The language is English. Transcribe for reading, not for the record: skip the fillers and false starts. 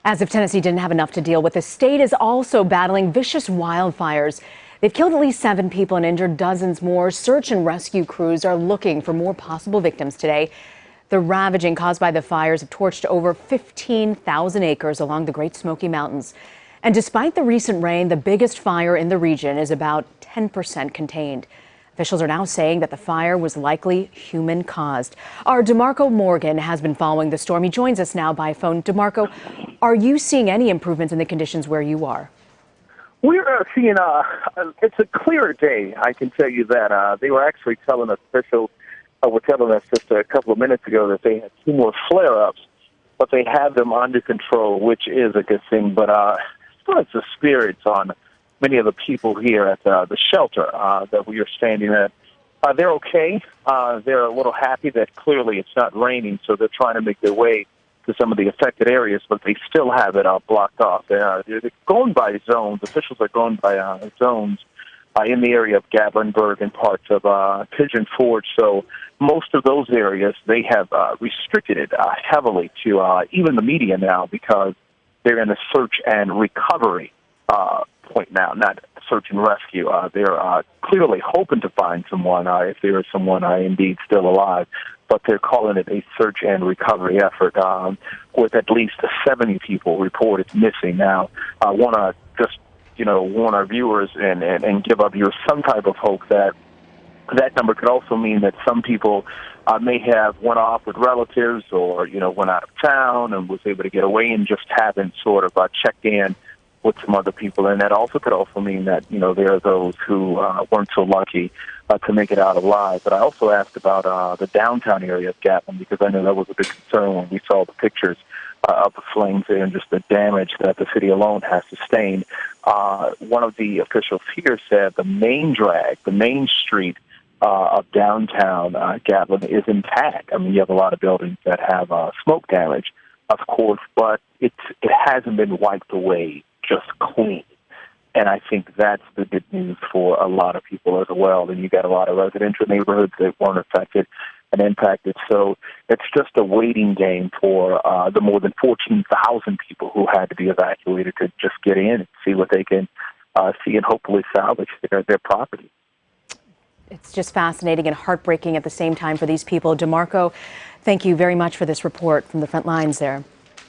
As if Tennessee didn't have enough to deal with, the state is also battling vicious wildfires. They've killed at least 7 people and injured dozens more. Search and rescue crews are looking for more possible victims today. The ravaging caused by the fires have torched over 15,000 acres along the Great Smoky Mountains. And despite the recent rain, the biggest fire in the region is about 10% contained. Officials are now saying that the fire was likely human-caused. Our DeMarco Morgan has been following the storm. He joins us now by phone. DeMarco, are you seeing any improvements in the conditions where you are? We're seeing it's a clear day, I can tell you that. They were actually telling us, officials were telling us just a couple of minutes ago that they had 2 more flare-ups, but they have them under control, which is a good thing. But as far as the spirits on many of the people here at the shelter that we are standing at, they're okay. They're a little happy that clearly it's not raining, so they're trying to make their way to some of the affected areas, but they still have it blocked off. They're going by zones. Officials are going by zones in the area of Gatlinburg and parts of Pigeon Forge. So most of those areas, they have restricted it heavily to even the media now, because they're in a search and recovery point now, not search and rescue. They're clearly hoping to find someone, if there is someone indeed still alive, but they're calling it a search and recovery effort with at least 70 people reported missing. Now, I want to just, warn our viewers and give our viewers some type of hope that that number could also mean that some people may have went off with relatives or, went out of town and was able to get away and just haven't sort of checked in with some other people. And that also could also mean that, there are those who weren't so lucky to make it out alive. But I also asked about the downtown area of Gatlin, because I know that was a big concern when we saw the pictures of the flames there and just the damage that the city alone has sustained. One of the officials here said the main drag, the main street of downtown Gatlin is intact. I mean, you have a lot of buildings that have smoke damage, of course, but it hasn't been wiped away just clean. And I think that's the good news for a lot of people as well. And you got a lot of residential neighborhoods that weren't affected and impacted. So it's just a waiting game for the more than 14,000 people who had to be evacuated to just get in and see what they can see and hopefully salvage their property. It's just fascinating and heartbreaking at the same time for these people. DeMarco, thank you very much for this report from the front lines there.